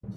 Good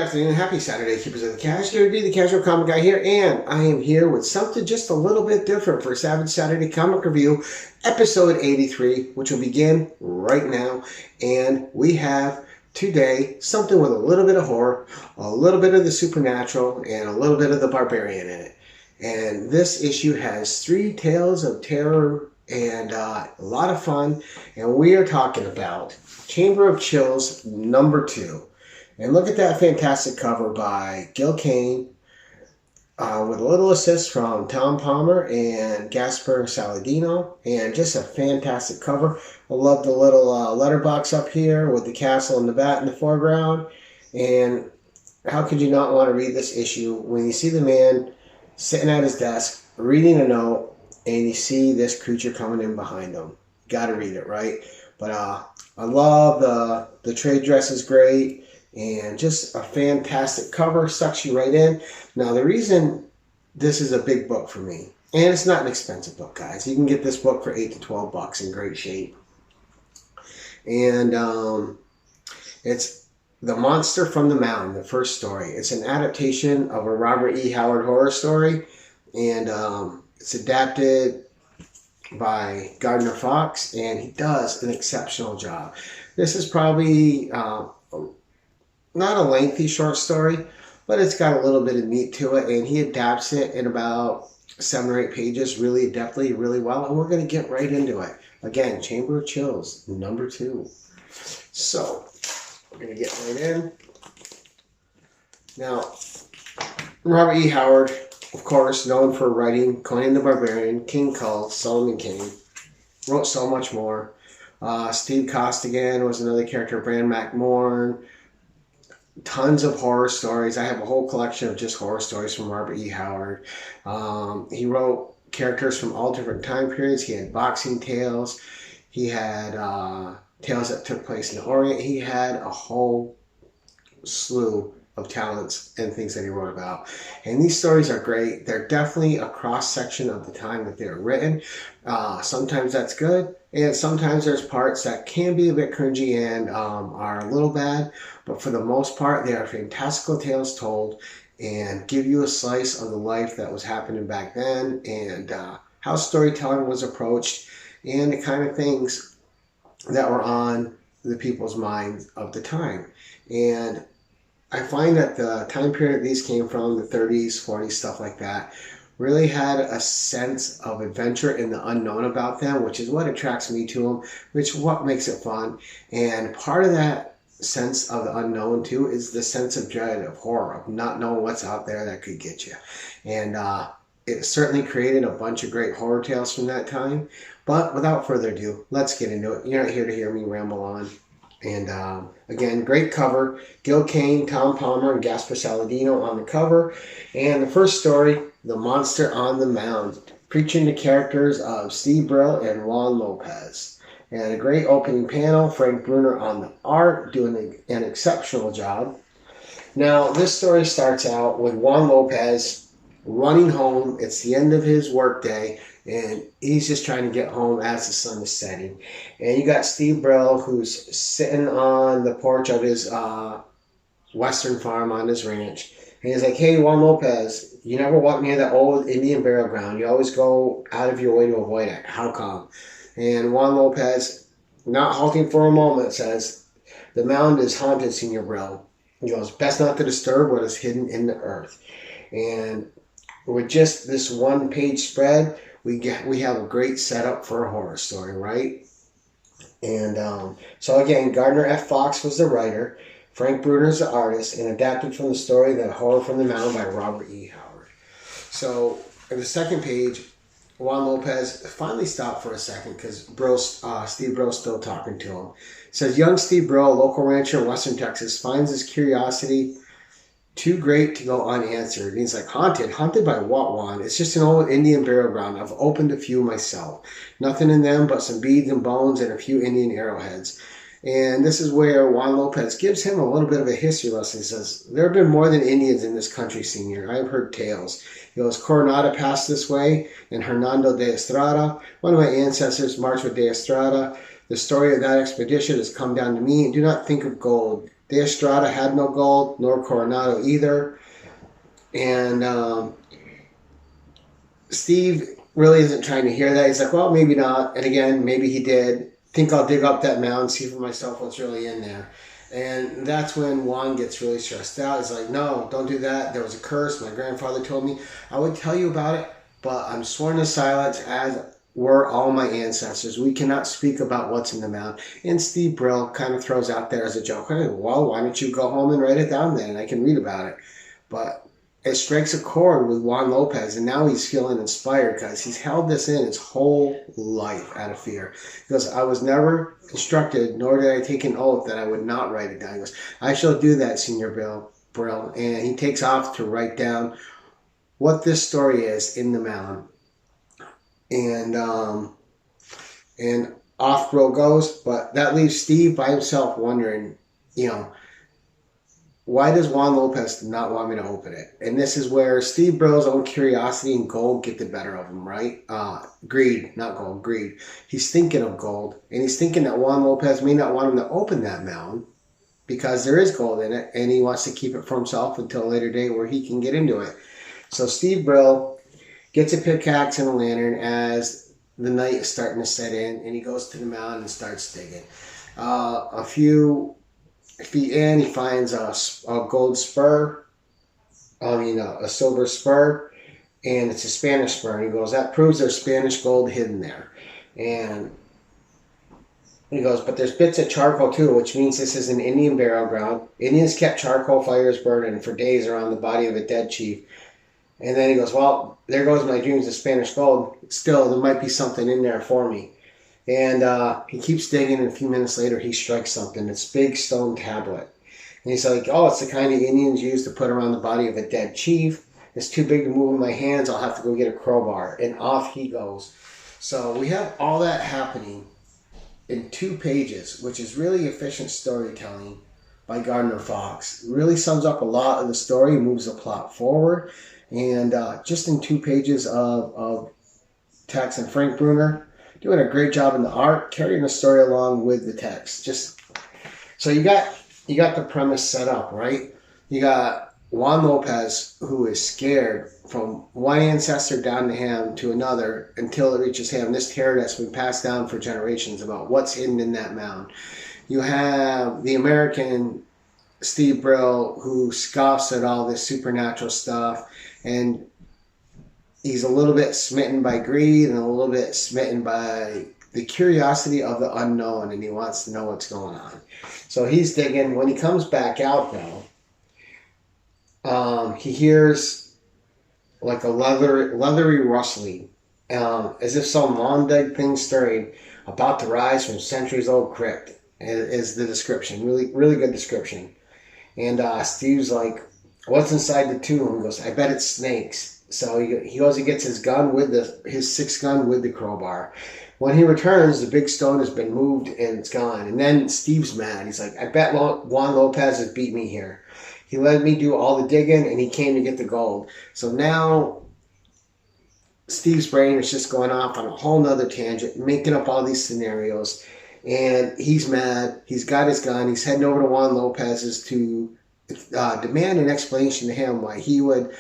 afternoon, happy Saturday, keepers of the cash. Gary B, the Casual Comic Guy here, and I am here with something just a little bit different for Savage Saturday Comic Review, episode 83, which will begin right now. And we have today something with a little bit of horror, a little bit of the supernatural, and a little bit of the barbarian in it. And this issue has 3 tales of terror and a lot of fun. And we are talking about Chamber of Chills #2. And look at that fantastic cover by Gil Kane with a little assist from Tom Palmer and Gaspar Saladino. And just a fantastic cover. I love the little letterbox up here with the castle and the bat in the foreground. And how could you not want to read this issue when you see the man sitting at his desk reading a note and you see this creature coming in behind him? Got to read it, right? But I love the trade dress is great. And just a fantastic cover, sucks you right in. Now, the reason this is a big book for me, and it's not an expensive book, guys. You can get this book for $8 to $12 in great shape. And it's The Monster from the Mountain, the first story. It's an adaptation of a Robert E. Howard horror story. And it's adapted by Gardner Fox, and he does an exceptional job. This is probably not a lengthy short story, but it's got a little bit of meat to it, and he adapts it in about 7 or 8 pages really adeptly, really well, and we're going to get right into it. Again, Chamber of Chills, #2. So, we're going to get right in. Now, Robert E. Howard, of course, known for writing Conan the Barbarian, King Kull, Solomon Kane, wrote so much more. Steve Costigan was another character, Bran McMorn. Tons of horror stories. I have a whole collection of just horror stories from Robert E. Howard. He wrote characters from all different time periods. He had boxing tales. He had tales that took place in the Orient. He had a whole slew of talents and things that he wrote about. And these stories are great. They're definitely a cross-section of the time that they were written. Sometimes that's good, and sometimes there's parts that can be a bit cringy and are a little bad, but for the most part, they are fantastical tales told and give you a slice of the life that was happening back then and how storytelling was approached and the kind of things that were on the people's minds of the time. And I find that the time period these came from, the 30s, 40s, stuff like that, really had a sense of adventure and the unknown about them, which is what attracts me to them, which is what makes it fun. And part of that sense of the unknown, too, is the sense of dread, of horror, of not knowing what's out there that could get you. And it certainly created a bunch of great horror tales from that time. But without further ado, let's get into it. You're not here to hear me ramble on. And again, great cover. Gil Kane, Tom Palmer, and Gaspar Saladino on the cover. And the first story, The Monster on the Mound, featuring the characters of Steve Brill and Juan Lopez. And a great opening panel, Frank Bruner on the art, doing an exceptional job. Now, this story starts out with Juan Lopez running home. It's the end of his workday, and he's just trying to get home as the sun is setting. And you got Steve Brill, who's sitting on the porch of his western farm on his ranch. And he's like, hey, Juan Lopez, you never walk near that old Indian burial ground. You always go out of your way to avoid it. How come? And Juan Lopez, not halting for a moment, says, the mound is haunted, Senor Brill. He goes, best not to disturb what is hidden in the earth. And with just this one-page spread, we have a great setup for a horror story, right? And so again, Gardner F. Fox was the writer, Frank Bruner's the artist, and adapted from the story The Horror from the Mound by Robert E. Howard. So in the second page, Juan Lopez finally stopped for a second because Steve Brill's still talking to him. It says, young Steve Brill, a local rancher in western Texas, finds his curiosity too great to go unanswered. And he's like, haunted? Haunted by what, Juan? It's just an old Indian burial ground. I've opened a few myself. Nothing in them but some beads and bones and a few Indian arrowheads. And this is where Juan Lopez gives him a little bit of a history lesson. He says, there have been more than Indians in this country, Senor. I've heard tales. He goes, Coronado passed this way, and Hernando de Estrada, one of my ancestors, marched with de Estrada. The story of that expedition has come down to me, and do not think of gold. De Estrada had no gold, nor Coronado either. And Steve really isn't trying to hear that. He's like, well, maybe not. And again, maybe he did. Think I'll dig up that mound, see for myself what's really in there. And that's when Juan gets really stressed out. He's like, no, don't do that. There was a curse. My grandfather told me I would tell you about it, but I'm sworn to silence, as were all my ancestors. We cannot speak about what's in the mound. And Steve Brill kind of throws out there as a joke, hey, well, why don't you go home and write it down then, and I can read about it. But it strikes a chord with Juan Lopez, and now he's feeling inspired because he's held this in his whole life out of fear. He goes, I was never instructed, nor did I take an oath that I would not write it down. He goes, I shall do that, Senor Brill. And he takes off to write down what this story is in the mound. And off Brill goes, but that leaves Steve by himself wondering, why does Juan Lopez not want me to open it? And this is where Steve Brill's own curiosity and gold get the better of him, right? Greed, not gold, greed. He's thinking of gold, and he's thinking that Juan Lopez may not want him to open that mound because there is gold in it, and he wants to keep it for himself until a later date where he can get into it. So Steve Brill gets a pickaxe and a lantern as the night is starting to set in, and he goes to the mound and starts digging. A few feet in, he finds a gold spur, a silver spur, and it's a Spanish spur. And he goes, that proves there's Spanish gold hidden there. And he goes, but there's bits of charcoal too, which means this is an Indian burial ground. Indians kept charcoal fires burning for days around the body of a dead chief. And then he goes, well, there goes my dreams of Spanish gold. Still, there might be something in there for me. And he keeps digging, and a few minutes later, he strikes something. It's a big stone tablet. And he's like, oh, it's the kind of Indians use to put around the body of a dead chief. It's too big to move with my hands. I'll have to go get a crowbar. And off he goes. So we have all that happening in 2 pages, which is really efficient storytelling by Gardner Fox. It really sums up a lot of the story, moves the plot forward. And just in 2 pages of text, and Frank Bruner doing a great job in the art, carrying the story along with the text. Just so you got the premise set up, right? You got Juan Lopez, who is scared from one ancestor down to him to another until it reaches him. This terror that's been passed down for generations about what's hidden in that mound. You have the American Steve Brill, who scoffs at all this supernatural stuff, and he's a little bit smitten by greed and a little bit smitten by the curiosity of the unknown, and he wants to know what's going on. So he's digging. When he comes back out, though, he hears like a leathery rustling, as if some long dead thing stirring, about to rise from centuries-old crypt, is the description. Really, really good description. And Steve's like, what's inside the tomb? He goes, I bet it's snakes. So he goes and gets his gun with his 6 gun with the crowbar. When he returns, the big stone has been moved and it's gone. And then Steve's mad. He's like, I bet Juan Lopez has beat me here. He let me do all the digging, and he came to get the gold. So now Steve's brain is just going off on a whole nother tangent, making up all these scenarios. And he's mad. He's got his gun. He's heading over to Juan Lopez's to demand an explanation to him why he would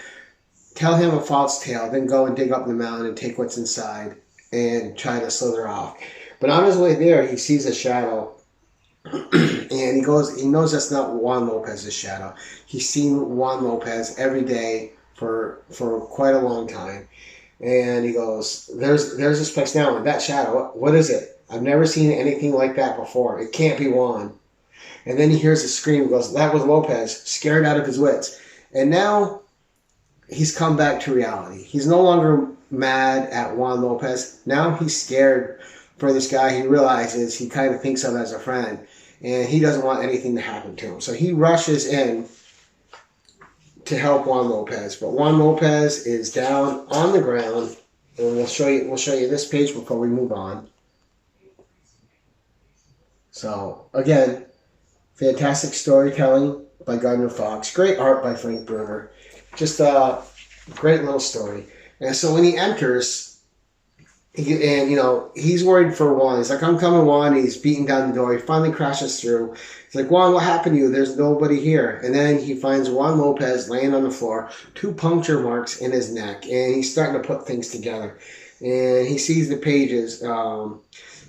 tell him a false tale, then go and dig up the mound and take what's inside and try to slither off. But on his way there, he sees a shadow, and he knows that's not Juan Lopez's shadow. He's seen Juan Lopez every day for quite a long time. And he goes, there's this place now, and that shadow, what is it? I've never seen anything like that before. It can't be Juan. And then he hears a scream. He goes, that was Lopez, scared out of his wits. And now he's come back to reality. He's no longer mad at Juan Lopez. Now he's scared for this guy he realizes he kind of thinks of as a friend, and he doesn't want anything to happen to him. So he rushes in to help Juan Lopez. But Juan Lopez is down on the ground, and we'll show you this page before we move on. So, again, fantastic storytelling by Gardner Fox. Great art by Frank Bruner. Just a great little story. And so when he enters, he's worried for Juan. He's like, I'm coming, Juan. He's beating down the door. He finally crashes through. He's like, Juan, what happened to you? There's nobody here. And then he finds Juan Lopez laying on the floor, 2 puncture marks in his neck. And he's starting to put things together. And he sees the pages.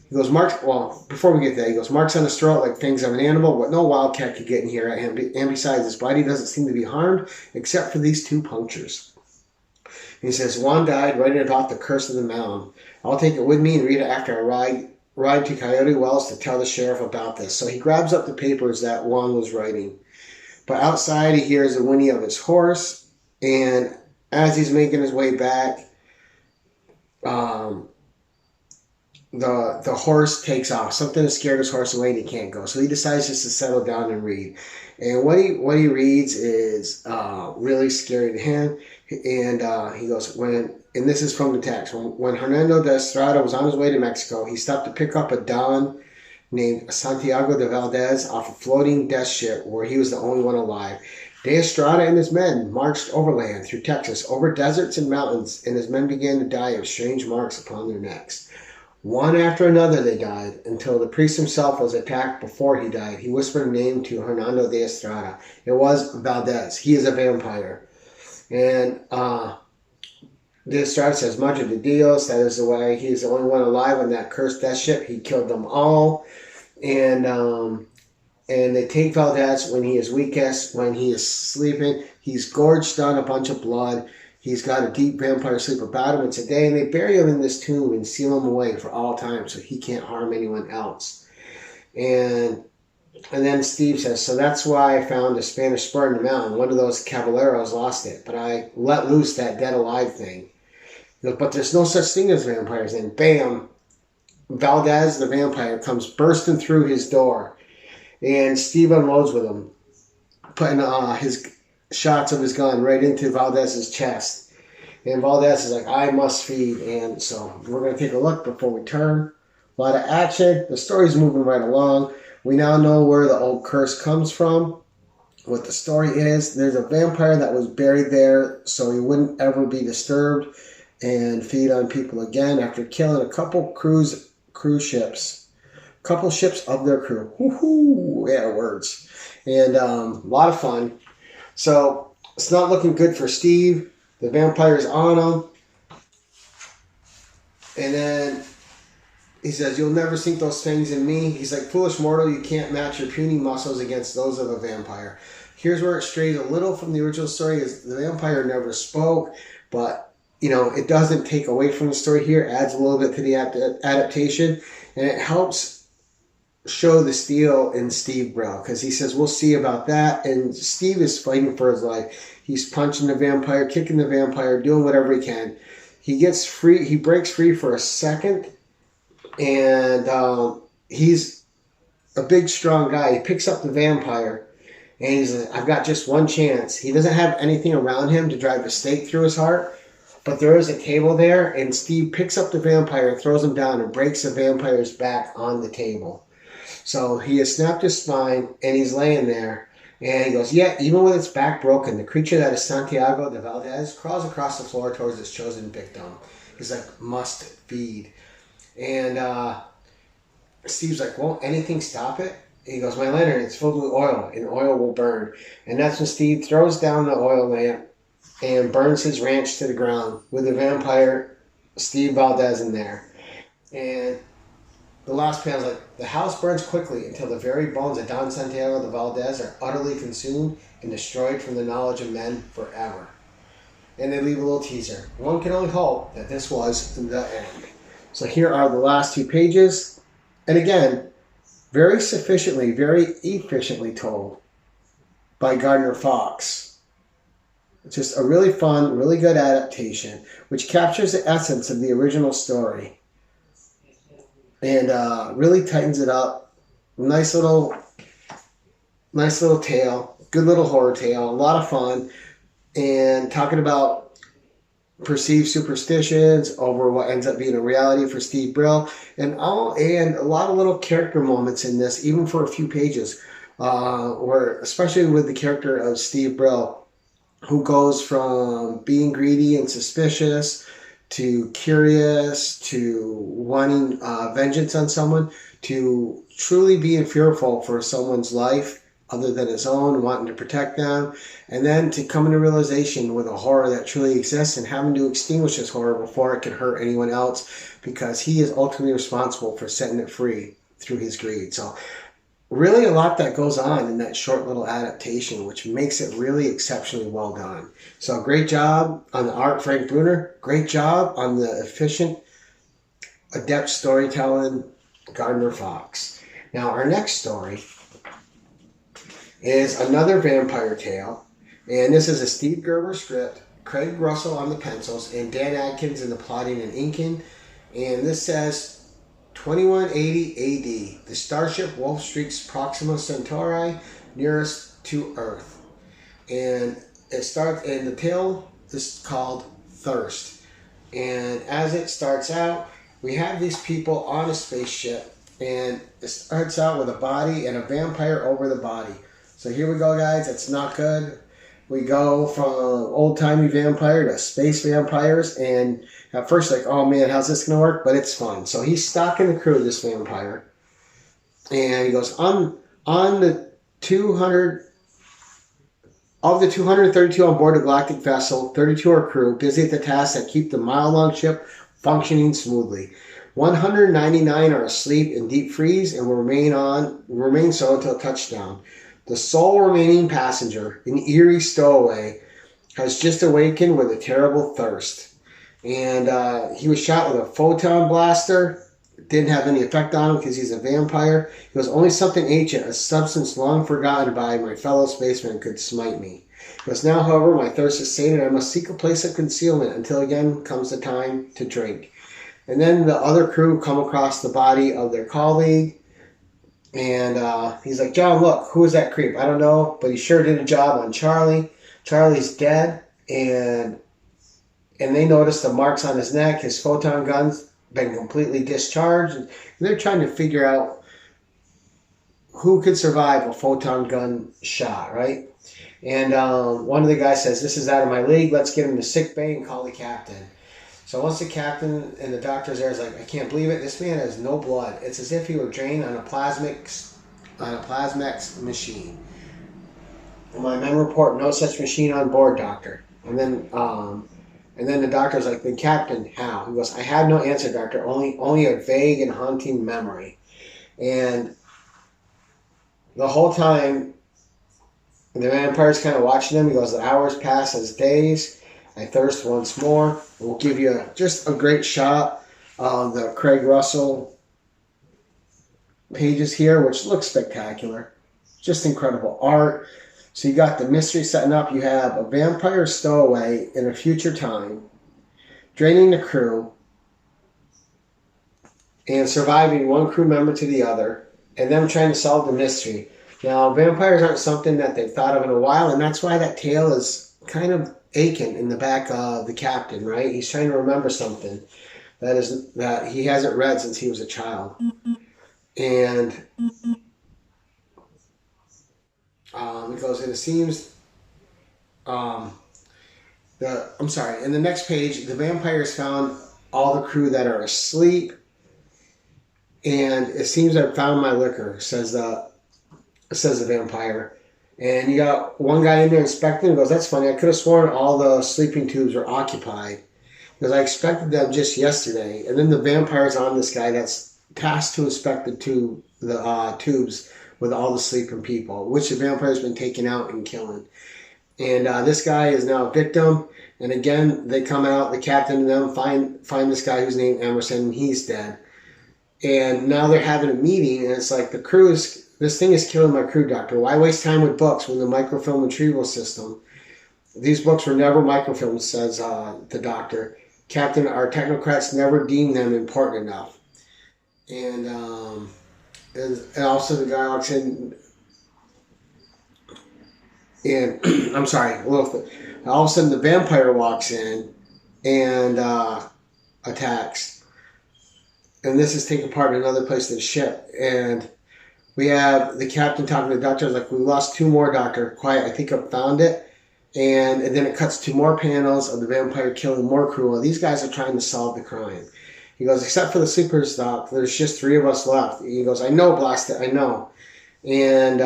He goes, before we get there, he goes, marks on his throat like fangs of an animal, but no wildcat could get in here at him. And besides, his body doesn't seem to be harmed except for these 2 punctures. And he says, Juan died writing about the curse of the mountain. I'll take it with me and read it after I ride to Coyote Wells to tell the sheriff about this. So he grabs up the papers that Juan was writing. But outside, he hears the whinny of his horse. And as he's making his way back, the horse takes off. Something has scared his horse away and he can't go. So he decides just to settle down and read. And what he reads is really scary to him. And he goes, and this is from the text, when Hernando de Estrada was on his way to Mexico, he stopped to pick up a Don named Santiago de Valdez off a floating death ship where he was the only one alive. De Estrada and his men marched overland through Texas, over deserts and mountains, and his men began to die of strange marks upon their necks. One after another they died, until the priest himself was attacked before he died. He whispered a name to Hernando de Estrada. It was Valdez. He is a vampire. And de Estrada says, Madre de Dios, that is the way. He is the only one alive on that cursed death ship. He killed them all. And they take Valdez when he is weakest, when he is sleeping. He's gorged on a bunch of blood. He's got a deep vampire sleep about him. It's a day, and they bury him in this tomb and seal him away for all time so he can't harm anyone else. And then Steve says, so that's why I found a Spanish spur in the mountain. One of those caballeros lost it, but I let loose that dead alive thing. He goes, but there's no such thing as vampires. And bam, Valdez, the vampire, comes bursting through his door. And Steve unloads with him, putting his shots of his gun right into Valdez's chest. And Valdez is like, I must feed. And so we're going to take a look before we turn. A lot of action. The story's moving right along. We now know where the old curse comes from, what the story is. There's a vampire that was buried there so he wouldn't ever be disturbed and feed on people again after killing a couple cruise ships. Couple ships of their crew. Woohoo! Yeah, words. And a lot of fun. So it's not looking good for Steve. The vampire's on him. And then he says, you'll never sink those fangs in me. He's like, foolish mortal, you can't match your puny muscles against those of a vampire. Here's where it strays a little from the original story, is the vampire never spoke, but, it doesn't take away from the story here. It adds a little bit to the adaptation, and it helps show the steel in Steve Brill, because he says, we'll see about that. And Steve is fighting for his life. He's punching the vampire, kicking the vampire, doing whatever he can. He gets free. He breaks free for a second, and he's a big, strong guy. He picks up the vampire, and he's like, I've got just one chance. He doesn't have anything around him to drive a stake through his heart, but there is a table there, and Steve picks up the vampire, throws him down, and breaks the vampire's back on the table. So he has snapped his spine, and he's laying there. And he goes, yeah, even with its back broken, the creature that is Santiago de Valdez crawls across the floor towards his chosen victim. He's like, must feed. And Steve's like, won't anything stop it? And he goes, my lantern, it's filled with oil, and oil will burn. And that's when Steve throws down the oil lamp and burns his ranch to the ground with the vampire, Steve Valdez, in there. And the last panel is like, the house burns quickly until the very bones of Don Santiago de Valdez are utterly consumed and destroyed from the knowledge of men forever. And they leave a little teaser. One can only hope that this was the end. So here are the last 2 pages. And again, very sufficiently, very efficiently told by Gardner Fox. It's just a really fun, really good adaptation, which captures the essence of the original story. And really tightens it up. Nice little tale. Good little horror tale. A lot of fun. And talking about perceived superstitions over what ends up being a reality for Steve Brill, and a lot of little character moments in this, even for a few pages, where especially with the character of Steve Brill, who goes from being greedy and suspicious to curious to wanting vengeance on someone to truly being fearful for someone's life other than his own, wanting to protect them, and then to come into realization with a horror that truly exists and having to extinguish this horror before it can hurt anyone else, because he is ultimately responsible for setting it free through his greed. So really a lot that goes on in that short little adaptation, which makes it really exceptionally well done. So great job on the art, Frank Bruner. Great job on the efficient, adept storytelling, Gardner Fox. Now our next story is another vampire tale, and this is a Steve Gerber script, Craig Russell on the pencils, and Dan Adkins in the plotting and inking. And this says 2180 AD. The starship Wolf streaks Proxima Centauri, nearest to Earth. And it starts, and the tale is called Thirst. And as it starts out, we have these people on a spaceship, and it starts out with a body and a vampire over the body. So here we go, guys. It's not good. We go from old-timey vampire to space vampires, and at first, like, oh man, how's this gonna work? But it's fun. So he's stalking the crew of this vampire, and he goes on the 200 of the 232 on board the galactic vessel. 32 are crew, busy at the tasks that keep the mile-long ship functioning smoothly. 199 are asleep in deep freeze and will remain so until touchdown. The sole remaining passenger, an eerie stowaway, has just awakened with a terrible thirst. And he was shot with a photon blaster. It didn't have any effect on him because he's a vampire. He goes, only something ancient, a substance long forgotten by my fellow spacemen, could smite me. He goes, now, however, my thirst is sated. I must seek a place of concealment until again comes the time to drink. And then the other crew come across the body of their colleague. And he's like, John, look, who is that creep? I don't know, but he sure did a job on Charlie. Charlie's dead, and they notice the marks on his neck. His photon gun's been completely discharged. And they're trying to figure out who could survive a photon gun shot, right? And one of the guys says, this is out of my league. Let's get him to sick bay and call the captain. So once the captain and the doctor's there, is like, I can't believe it. This man has no blood. It's as if he were drained on a Plasmex machine. In my men report, no such machine on board, doctor. And then the doctor's like, then captain, how? He goes, I have no answer, doctor. Only a vague and haunting memory. And the whole time, the vampire's kind of watching him. He goes, the hours pass as days. I thirst once more. We'll give you just a great shot of the Craig Russell pages here, which look spectacular. Just incredible art. So you got the mystery setting up. You have a vampire stowaway in a future time, draining the crew, and surviving one crew member to the other, and them trying to solve the mystery. Now, vampires aren't something that they've thought of in a while, and that's why that tale is kind of aching in the back of the captain, right? He's trying to remember something that he hasn't read since he was a child. And it goes, and it seems in the next page, the vampires found all the crew that are asleep, and it seems I've found my liquor, says the vampire. And you got one guy in there inspecting and goes, that's funny, I could have sworn all the sleeping tubes were occupied because I expected them just yesterday. And then the vampire's on this guy that's tasked to inspect the tubes with all the sleeping people, which the vampire's been taking out and killing. And this guy is now a victim. And again, they come out, the captain and them find this guy who's named Emerson, and he's dead. And now they're having a meeting, and it's like, this thing is killing my crew, doctor. Why waste time with books when the microfilm retrieval system? These books were never microfilmed, says the doctor. Captain, our technocrats never deemed them important enough. And also the guy walks in, and I'm sorry, all of a sudden the vampire walks in, and attacks. And this is taking part in another place of the ship. And we have the captain talking to the doctor. Like, we lost 2 more, doctor. Quiet, I think I found it. And then it cuts to more panels of the vampire killing more crew. Well, these guys are trying to solve the crime. He goes, except for the sleepers, Doc, there's just 3 of us left. He goes, I know, blast it, I know. And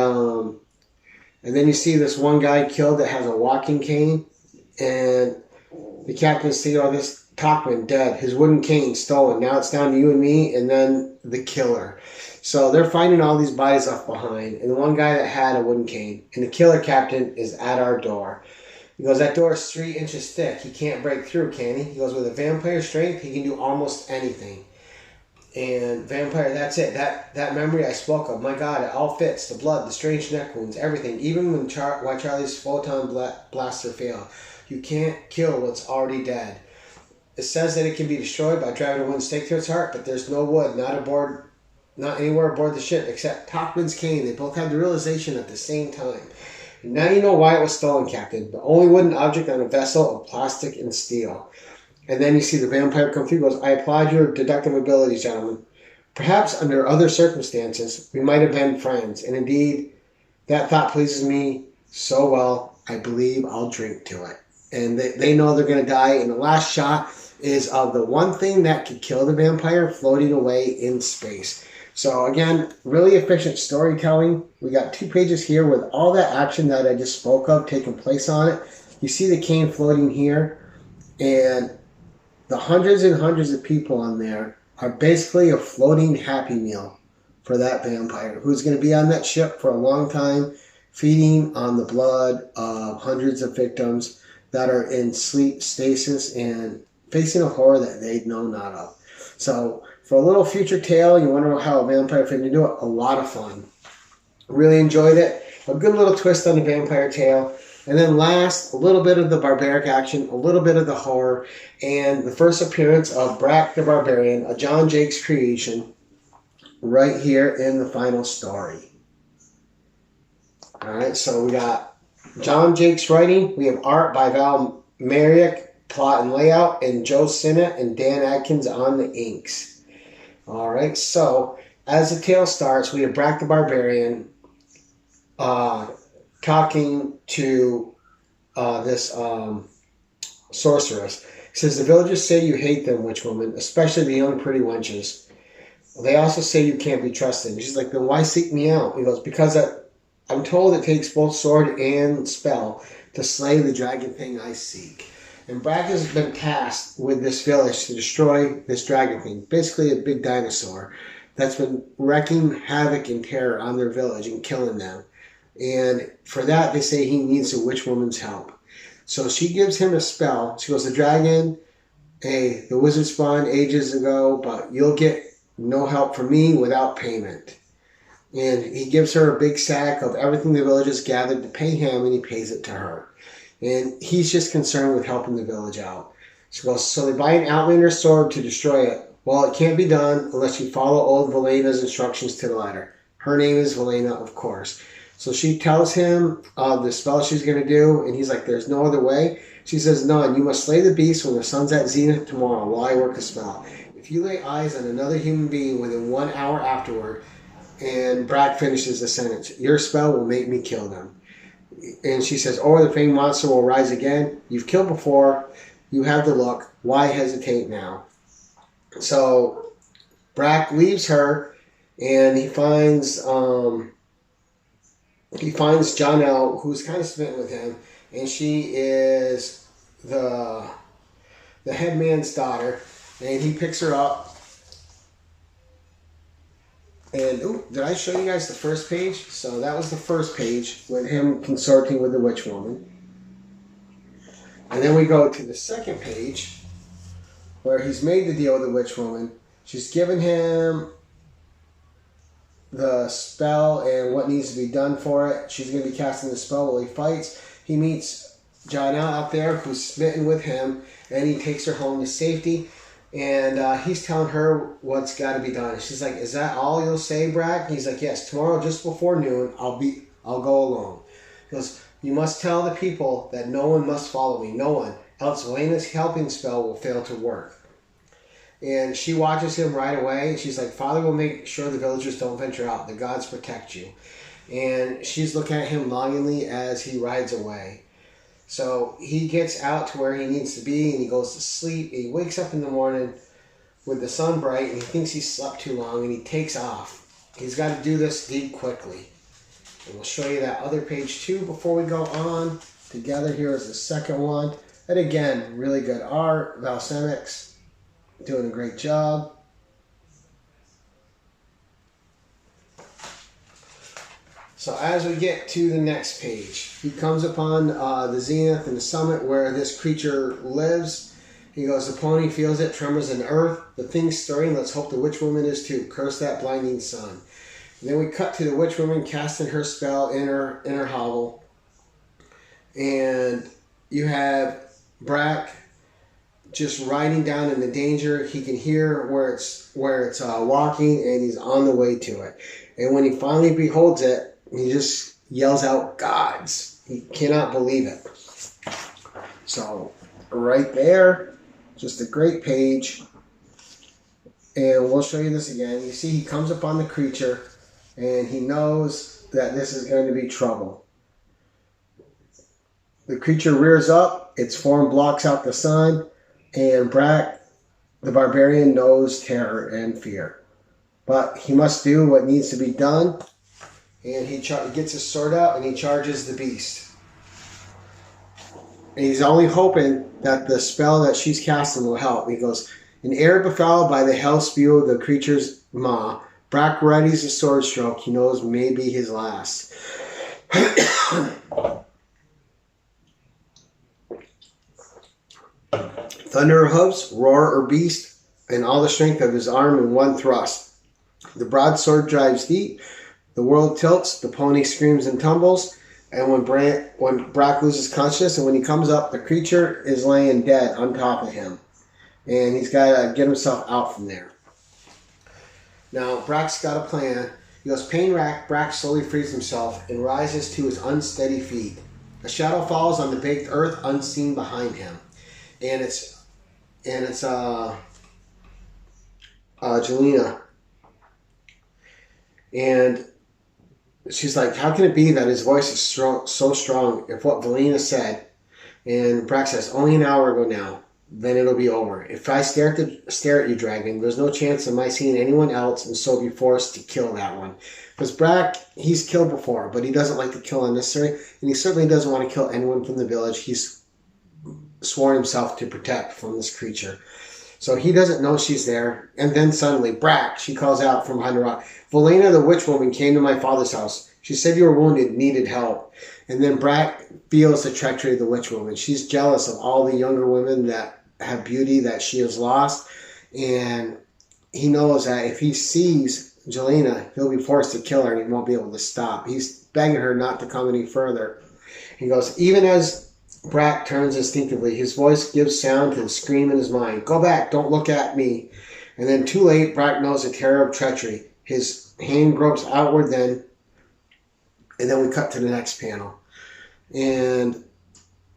then you see this one guy killed that has a walking cane. And the captain sees, oh, this Talkman dead. His wooden cane stolen. Now it's down to you and me and then the killer. So they're finding all these bodies left behind. And the one guy that had a wooden cane. And the killer captain is at our door. He goes, that door is 3 inches thick. He can't break through, can he? He goes, with a vampire strength, he can do almost anything. And vampire, that's it. That memory I spoke of, my God, it all fits. The blood, the strange neck wounds, everything. Even when why Charlie's photon blaster failed. You can't kill what's already dead. It says that it can be destroyed by driving a wooden stake through its heart, but there's no wood, not anywhere aboard the ship except Talkman's cane. They both had the realization at the same time. Now you know why it was stolen, Captain. The only wooden object on a vessel of plastic and steel. And then you see the vampire come through and goes, I applaud your deductive abilities, gentlemen. Perhaps under other circumstances, we might have been friends. And indeed, that thought pleases me so well, I believe I'll drink to it. And they know they're going to die. And the last shot is of the one thing that could kill the vampire floating away in space. So again, really efficient storytelling. We got 2 pages here with all that action that I just spoke of taking place on it. You see the cane floating here, and the hundreds and hundreds of people on there are basically a floating Happy Meal for that vampire who's going to be on that ship for a long time, feeding on the blood of hundreds of victims that are in sleep stasis and facing a horror that they know not of. So for a little future tale, you wonder how a vampire fit into it, a lot of fun. Really enjoyed it. A good little twist on the vampire tale. And then last, a little bit of the barbaric action, a little bit of the horror, and the first appearance of Brak the Barbarian, a John Jakes creation, right here in the final story. Alright, so we got John Jakes writing. We have art by Val Mariak, plot and layout, and Joe Sinnott and Dan Adkins on the inks. Alright, so as the tale starts, we have Brak the Barbarian talking to this sorceress. He says, the villagers say you hate them, witch woman, especially the young pretty wenches. They also say you can't be trusted. And she's like, then why seek me out? He goes, because I'm told it takes both sword and spell to slay the dragon thing I seek. And Brak has been tasked with this village to destroy this dragon thing, basically a big dinosaur that's been wreaking havoc and terror on their village and killing them. And for that, they say he needs a witch woman's help. So she gives him a spell. She goes, the dragon, hey, the wizard spawned ages ago, but you'll get no help from me without payment. And he gives her a big sack of everything the villagers gathered to pay him, and he pays it to her. And he's just concerned with helping the village out. She goes, so they buy an Outlander sword to destroy it. Well, it can't be done unless you follow old Velena's instructions to the letter. Her name is Velena, of course. So she tells him the spell she's going to do, and he's like, there's no other way. She says, none. You must slay the beast when the sun's at zenith tomorrow while I work a spell. If you lay eyes on another human being within 1 hour afterward, and Brak finishes the sentence, your spell will make me kill them. And she says, or the famed monster will rise again. You've killed before. You have the look. Why hesitate now? So Brak leaves her, and he finds Jonelle, who's kind of smitten with him, and she is the headman's daughter, and he picks her up. And, ooh, did I show you guys the first page? So that was the first page with him consorting with the witch woman. And then we go to the second page where he's made the deal with the witch woman. She's given him the spell and what needs to be done for it. She's going to be casting the spell while he fights. He meets Jonelle out there who's smitten with him, and he takes her home to safety. And he's telling her what's got to be done. She's like, is that all you'll say, Brak? He's like, yes, tomorrow just before noon, I'll go alone. He goes, you must tell the people that no one must follow me. No one. else Elena's helping spell will fail to work. And she watches him right away. She's like, Father will make sure the villagers don't venture out. The gods protect you. And she's looking at him longingly as he rides away. So he gets out to where he needs to be, and he goes to sleep. He wakes up in the morning with the sun bright, and he thinks he slept too long, and he takes off. He's got to do this deed quickly. And we'll show you that other page too before we go on. Together here is the second one. And again, really good art. Val Semix doing a great job. So as we get to the next page, he comes upon the zenith and the summit where this creature lives. He goes, the pony feels it, tremors in the earth. The thing's stirring, let's hope the witch woman is too. Curse that blinding sun. And then we cut to the witch woman casting her spell in her hovel. And you have Brack just riding down in the danger. He can hear where it's walking, and he's on the way to it. And when he finally beholds it, he just yells out, gods. He cannot believe it. So, right there, just a great page. And we'll show you this again. You see, he comes upon the creature, and he knows that this is going to be trouble. The creature rears up, its form blocks out the sun, and Brack, the barbarian, knows terror and fear. But he must do what needs to be done. And he gets his sword out and he charges the beast. And he's only hoping that the spell that she's casting will help. He goes, an air befouled by the hell spew of the creature's maw. Brack readies his sword stroke. He knows may be his last. Thunder or hoofs, roar or beast, and all the strength of his arm in one thrust. The broadsword drives deep. The world tilts, the pony screams and tumbles, and when Brack loses consciousness, and when he comes up, the creature is laying dead on top of him. And he's got to get himself out from there. Now, Brack's got a plan. He goes, pain-racked, Brack slowly frees himself and rises to his unsteady feet. A shadow falls on the baked earth unseen behind him. And it's Jelena. And she's like, how can it be that his voice is so strong if what Velena said? And Brack says, only an hour ago now, then it'll be over. If I stare at you, dragon, there's no chance of my seeing anyone else and so be forced to kill that one. Because Brack, he's killed before, but he doesn't like to kill unnecessary, and he certainly doesn't want to kill anyone from the village he's sworn himself to protect from this creature. So he doesn't know she's there. And then suddenly, Brack, she calls out from behind the rock, Velena the witch woman came to my father's house. She said you were wounded, needed help. And then Brack feels the treachery of the witch woman. She's jealous of all the younger women that have beauty that she has lost. And he knows that if he sees Jelena, he'll be forced to kill her and he won't be able to stop. He's begging her not to come any further. He goes, even as Brack turns instinctively, his voice gives sound to the scream in his mind. Go back, don't look at me. And then too late, Brack knows the terror of treachery. His hand gropes outward then, and then we cut to the next panel. And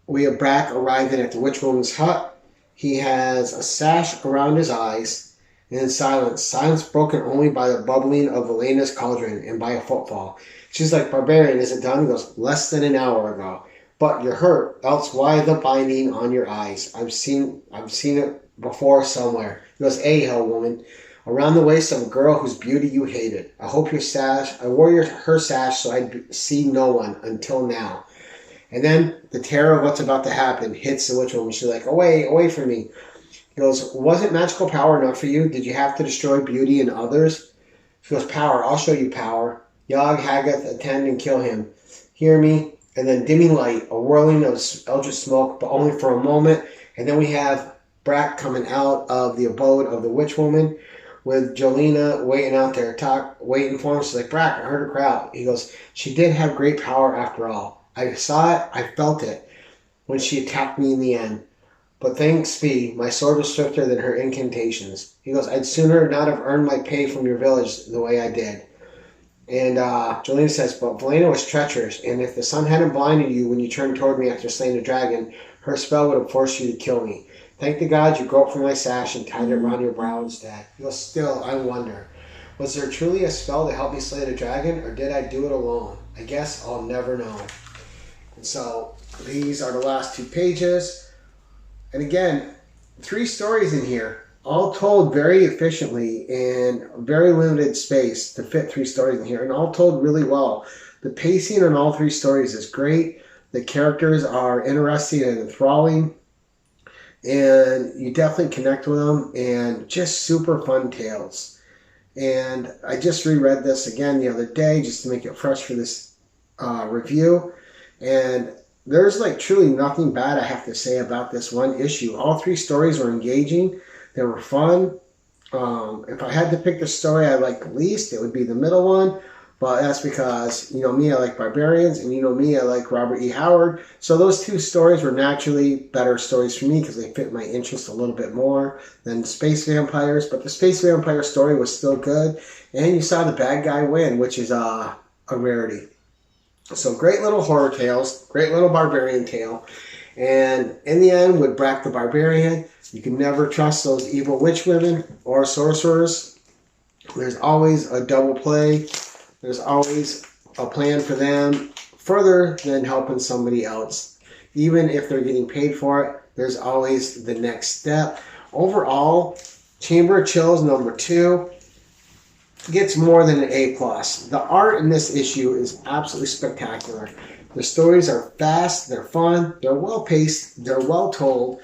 we have Brack arriving at the witch woman's hut. He has a sash around his eyes, and in silence. Silence broken only by the bubbling of Velena's cauldron and by a footfall. She's like, Barbarian, is it done? He goes, less than an hour ago. But you're hurt, else why the binding on your eyes? I've seen it before somewhere. He goes, hell woman, around the waist of a girl whose beauty you hated. I hope your sash, I wore her sash so I'd see no one until now. And then the terror of what's about to happen hits the witch woman. She's like, away from me. He goes, wasn't magical power enough for you? Did you have to destroy beauty in others? She goes, power, I'll show you power. Yog Hagath, attend and kill him. Hear me? And then dimming light, a whirling of eldritch smoke, but only for a moment. And then we have Brack coming out of the abode of the witch woman with Jelena waiting out there, waiting for him. She's like, Brack, I heard her cry out. He goes, she did have great power after all. I saw it, I felt it when she attacked me in the end. But thanks be, my sword was swifter than her incantations. He goes, I'd sooner not have earned my pay from your village the way I did. And Jelena says, but Velena was treacherous, and if the sun hadn't blinded you when you turned toward me after slaying the dragon, her spell would have forced you to kill me. Thank the gods you groped for my sash and tied it around your brow instead. You'll still, I wonder, was there truly a spell to help me slay the dragon, or did I do it alone? I guess I'll never know. And so these are the last 2 pages. And again, 3 stories in here, all told very efficiently in very limited space to fit 3 stories in here, and all told really well. The pacing on all 3 stories is great. The characters are interesting and enthralling, and you definitely connect with them, and just super fun tales. And I just reread this again the other day just to make it fresh for this review, and there's like truly nothing bad I have to say about this one issue. All 3 stories were engaging. They were fun. If I had to pick the story I liked the least, it would be the middle one. But that's because, you know me, I like barbarians, and you know me, I like Robert E. Howard. So those 2 stories were naturally better stories for me because they fit my interest a little bit more than Space Vampires. But the Space Vampire story was still good. And you saw the bad guy win, which is a rarity. So great little horror tales, great little barbarian tale. And in the end, with Brack the Barbarian, you can never trust those evil witch women or sorcerers. There's always a double play. There's always a plan for them further than helping somebody else. Even if they're getting paid for it, there's always the next step. Overall, Chamber of Chills #2 gets more than an A+. The art in this issue is absolutely spectacular. The stories are fast, they're fun, they're well paced, they're well told.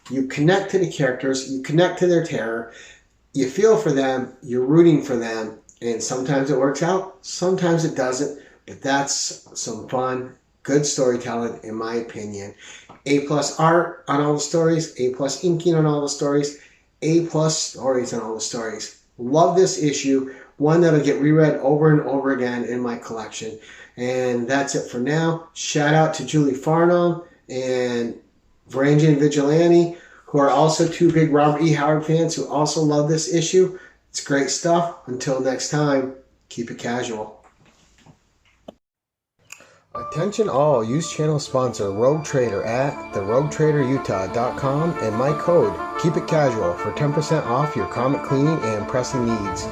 You connect to the characters, you connect to their terror, you feel for them, you're rooting for them, and sometimes it works out, sometimes it doesn't, but that's some fun, good storytelling in my opinion. A+ art on all the stories, A+ inking on all the stories, A+ stories on all the stories. Love this issue, one that'll get reread over and over again in my collection. And that's it for now. Shout out to Julie Farnham and Varangian Vigilante, who are also 2 big Robert E. Howard fans who also love this issue. It's great stuff. Until next time, keep it casual. Attention all, use channel sponsor Rogue Trader at theroguetraderutah.com and my code Keep It Casual for 10% off your comic cleaning and pressing needs.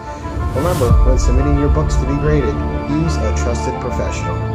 Remember, when submitting your books to be graded, use a trusted professional.